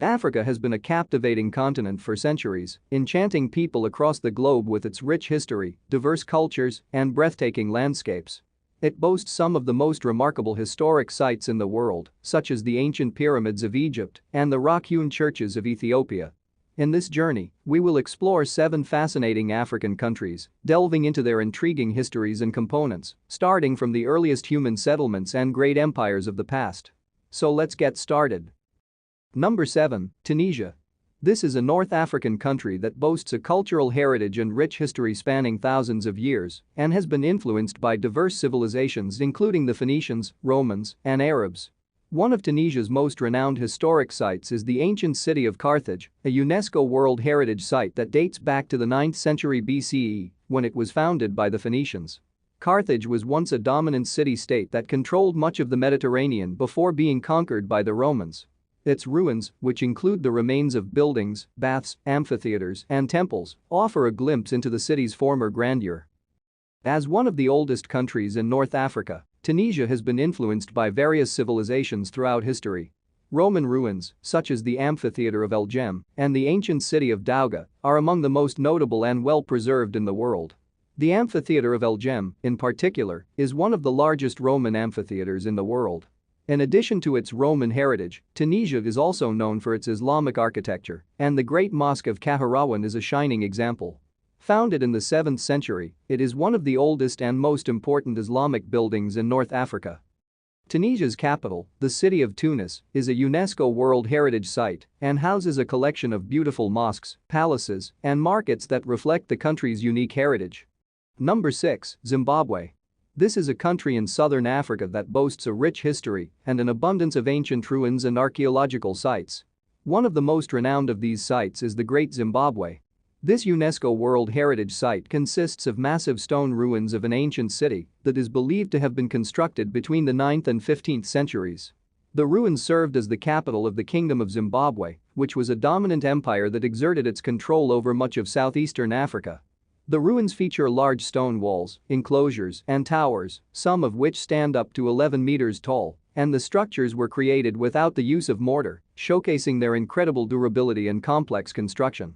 Africa has been a captivating continent for centuries, enchanting people across the globe with its rich history, diverse cultures, and breathtaking landscapes. It boasts some of the most remarkable historic sites in the world, such as the ancient pyramids of Egypt and the rock-hewn churches of Ethiopia. In this journey, we will explore 7 fascinating African countries, delving into their intriguing histories and components, starting from the earliest human settlements and great empires of the past. So let's get started. Number 7, Tunisia. This is a North African country that boasts a cultural heritage and rich history spanning thousands of years and has been influenced by diverse civilizations including the Phoenicians, Romans, and Arabs. One of Tunisia's most renowned historic sites is the ancient city of Carthage, a UNESCO World Heritage Site that dates back to the 9th century BCE, when it was founded by the Phoenicians. Carthage was once a dominant city-state that controlled much of the Mediterranean before being conquered by the Romans. Its ruins, which include the remains of buildings, baths, amphitheaters, and temples, offer a glimpse into the city's former grandeur. As one of the oldest countries in North Africa, Tunisia has been influenced by various civilizations throughout history. Roman ruins, such as the amphitheater of El Jem and the ancient city of Douga, are among the most notable and well-preserved in the world. The amphitheater of El Jem, in particular, is one of the largest Roman amphitheaters in the world. In addition to its Roman heritage, Tunisia is also known for its Islamic architecture, and the Great Mosque of Khafraouen is a shining example. Founded in the 7th century, it is one of the oldest and most important Islamic buildings in North Africa. Tunisia's capital, the city of Tunis, is a UNESCO World Heritage Site and houses a collection of beautiful mosques, palaces, and markets that reflect the country's unique heritage. Number 6, Zimbabwe. This is a country in southern Africa that boasts a rich history and an abundance of ancient ruins and archaeological sites. One of the most renowned of these sites is the Great Zimbabwe. This UNESCO World Heritage Site consists of massive stone ruins of an ancient city that is believed to have been constructed between the 9th and 15th centuries. The ruins served as the capital of the Kingdom of Zimbabwe, which was a dominant empire that exerted its control over much of southeastern Africa. The ruins feature large stone walls, enclosures, and towers, some of which stand up to 11 meters tall, and the structures were created without the use of mortar, showcasing their incredible durability and complex construction.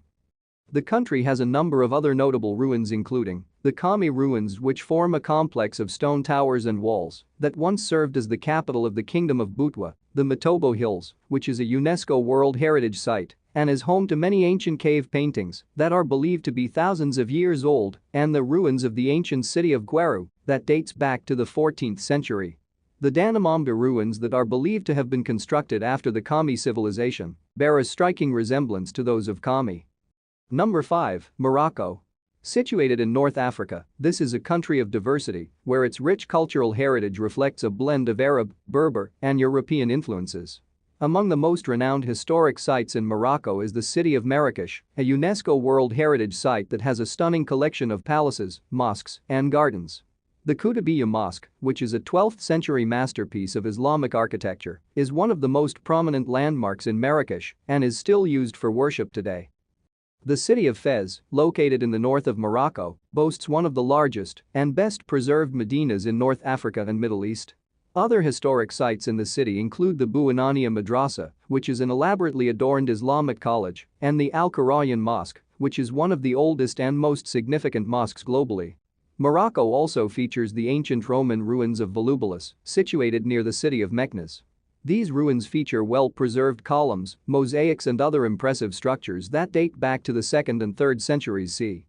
The country has a number of other notable ruins including the Khami Ruins, which form a complex of stone towers and walls that once served as the capital of the Kingdom of Butwa, the Matobo Hills, which is a UNESCO World Heritage Site and is home to many ancient cave paintings that are believed to be thousands of years old, and the ruins of the ancient city of Gweru that dates back to the 14th century. The Danamombe Ruins that are believed to have been constructed after the Khami civilization bear a striking resemblance to those of Khami. Number 5, Morocco. Situated in North Africa, this is a country of diversity where its rich cultural heritage reflects a blend of Arab, Berber, and European influences. Among the most renowned historic sites in Morocco is the city of Marrakesh, a UNESCO World Heritage Site that has a stunning collection of palaces, mosques, and gardens. The Koutabia Mosque, which is a 12th century masterpiece of Islamic architecture, is one of the most prominent landmarks in Marrakesh and is still used for worship today. The city of Fez, located in the north of Morocco, boasts one of the largest and best-preserved medinas in North Africa and Middle East. Other historic sites in the city include the Bouanania Madrasa, which is an elaborately adorned Islamic college, and the Al-Qarayan Mosque, which is one of the oldest and most significant mosques globally. Morocco also features the ancient Roman ruins of Volubilis, situated near the city of Meknes. These ruins feature well-preserved columns, mosaics and other impressive structures that date back to the 2nd and 3rd centuries CE.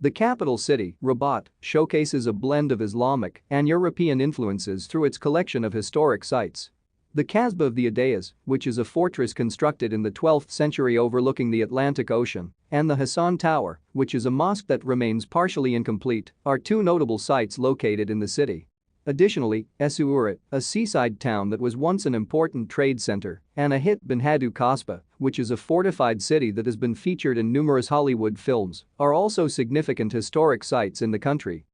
The capital city, Rabat, showcases a blend of Islamic and European influences through its collection of historic sites. The Kasbah of the Adayas, which is a fortress constructed in the 12th century overlooking the Atlantic Ocean, and the Hassan Tower, which is a mosque that remains partially incomplete, are 2 notable sites located in the city. Additionally, Essaouira, a seaside town that was once an important trade center, and Ait Benhaddou Kasbah, which is a fortified city that has been featured in numerous Hollywood films, are also significant historic sites in the country.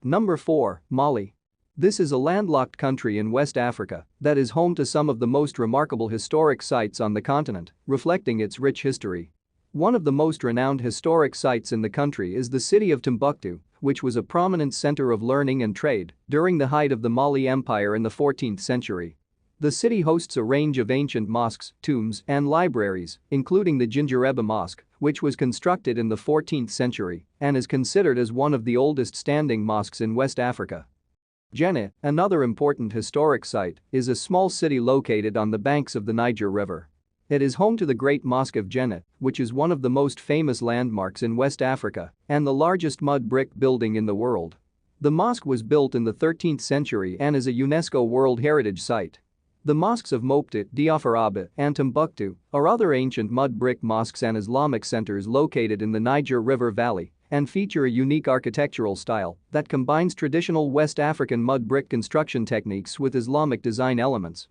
Number 4, Mali. This is a landlocked country in West Africa that is home to some of the most remarkable historic sites on the continent, reflecting its rich history. One of the most renowned historic sites in the country is the city of Timbuktu, which was a prominent center of learning and trade during the height of the Mali Empire in the 14th century. The city hosts a range of ancient mosques, tombs, and libraries, including the Gingereba Mosque, which was constructed in the 14th century and is considered as one of the oldest standing mosques in West Africa. Jenne, another important historic site, is a small city located on the banks of the Niger River. It is home to the Great Mosque of Jenne, which is one of the most famous landmarks in West Africa and the largest mud brick building in the world. The mosque was built in the 13th century and is a UNESCO World Heritage Site. The mosques of Mopti, Diafaraba, and Timbuktu are other ancient mud brick mosques and Islamic centers located in the Niger River Valley and feature a unique architectural style that combines traditional West African mud brick construction techniques with Islamic design elements.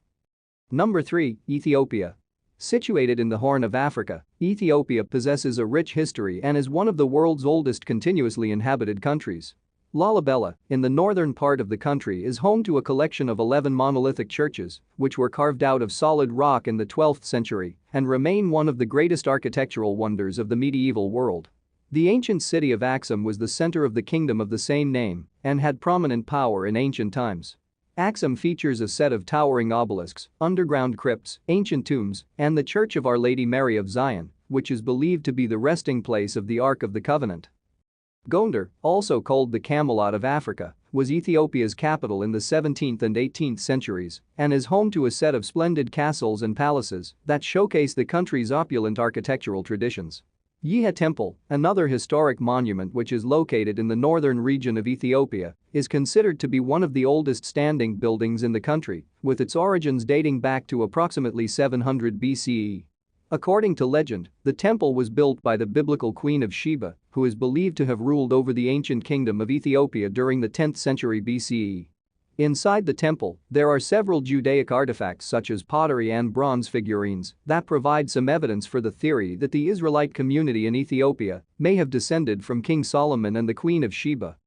Number 3, Ethiopia. Situated in the Horn of Africa, Ethiopia possesses a rich history and is one of the world's oldest continuously inhabited countries. Lalibela, in the northern part of the country, is home to a collection of 11 monolithic churches, which were carved out of solid rock in the 12th century and remain one of the greatest architectural wonders of the medieval world. The ancient city of Axum was the center of the kingdom of the same name and had prominent power in ancient times. Axum features a set of towering obelisks, underground crypts, ancient tombs, and the Church of Our Lady Mary of Zion, which is believed to be the resting place of the Ark of the Covenant. Gondar, also called the Camelot of Africa, was Ethiopia's capital in the 17th and 18th centuries and is home to a set of splendid castles and palaces that showcase the country's opulent architectural traditions. Yeha Temple, another historic monument which is located in the northern region of Ethiopia, is considered to be one of the oldest standing buildings in the country, with its origins dating back to approximately 700 BCE. According to legend, the temple was built by the biblical Queen of Sheba, who is believed to have ruled over the ancient kingdom of Ethiopia during the 10th century BCE. Inside the temple, there are several Judaic artifacts such as pottery and bronze figurines that provide some evidence for the theory that the Israelite community in Ethiopia may have descended from King Solomon and the Queen of Sheba.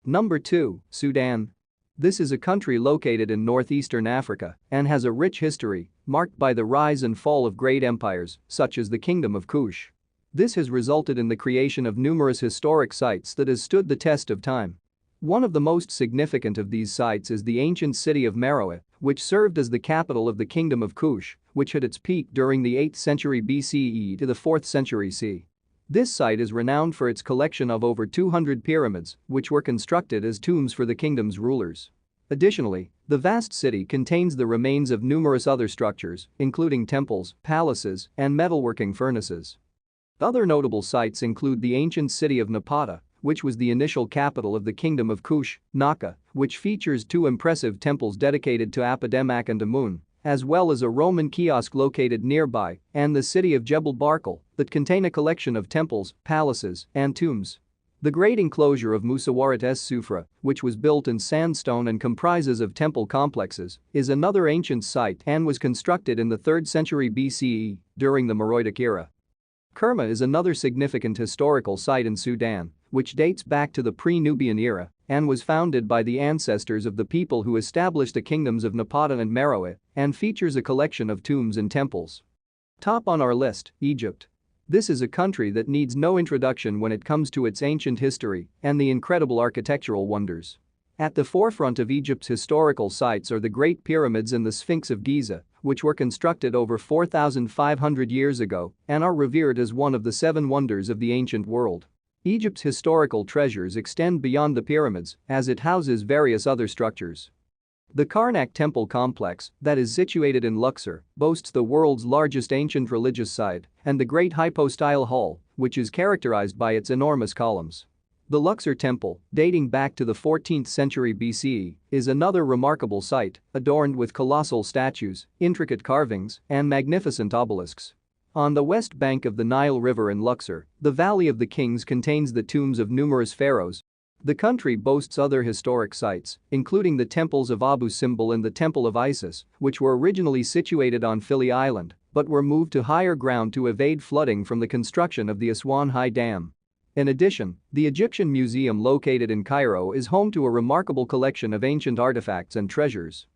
Number 2, Sudan. This is a country located in northeastern Africa and has a rich history marked by the rise and fall of great empires such as the Kingdom of Kush. This has resulted in the creation of numerous historic sites that has stood the test of time. One of the most significant of these sites is the ancient city of Meroe, which served as the capital of the Kingdom of Kush, which had its peak during the 8th century BCE to the 4th century CE. This site is renowned for its collection of over 200 pyramids, which were constructed as tombs for the kingdom's rulers. Additionally, the vast city contains the remains of numerous other structures, including temples, palaces, and metalworking furnaces. Other notable sites include the ancient city of Napata, which was the initial capital of the Kingdom of Kush, Naka, which features two impressive temples dedicated to Apademak and Amun, as well as a Roman kiosk located nearby, and the city of Jebel Barkal, that contain a collection of temples, palaces, and tombs. The great enclosure of Musawarat es-Sufra, which was built in sandstone and comprises of temple complexes, is another ancient site and was constructed in the 3rd century BCE during the Meroitic era. Kerma is another significant historical site in Sudan, which dates back to the pre-Nubian era and was founded by the ancestors of the people who established the kingdoms of Napata and Meroe and features a collection of tombs and temples. Top on our list, Egypt. This is a country that needs no introduction when it comes to its ancient history and the incredible architectural wonders. At the forefront of Egypt's historical sites are the Great Pyramids and the Sphinx of Giza, which were constructed over 4,500 years ago and are revered as one of the 7 wonders of the ancient world. Egypt's historical treasures extend beyond the pyramids as it houses various other structures. The Karnak Temple complex, that is situated in Luxor, boasts the world's largest ancient religious site and the Great Hypostyle Hall, which is characterized by its enormous columns. The Luxor Temple, dating back to the 14th century BCE, is another remarkable site, adorned with colossal statues, intricate carvings, and magnificent obelisks. On the west bank of the Nile River in Luxor, the Valley of the Kings contains the tombs of numerous pharaohs. The country boasts other historic sites, including the temples of Abu Simbel and the Temple of Isis, which were originally situated on Philae Island but were moved to higher ground to evade flooding from the construction of the Aswan High Dam. In addition, the Egyptian Museum located in Cairo is home to a remarkable collection of ancient artifacts and treasures.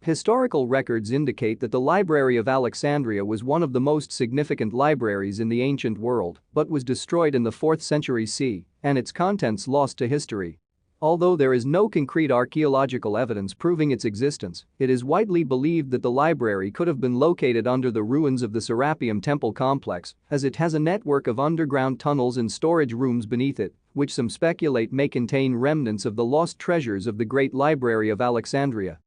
Historical records indicate that the Library of Alexandria was one of the most significant libraries in the ancient world but was destroyed in the 4th century CE and its contents lost to history. Although there is no concrete archaeological evidence proving its existence, it is widely believed that the library could have been located under the ruins of the Serapeum Temple complex, as it has a network of underground tunnels and storage rooms beneath it, which some speculate may contain remnants of the lost treasures of the Great Library of Alexandria.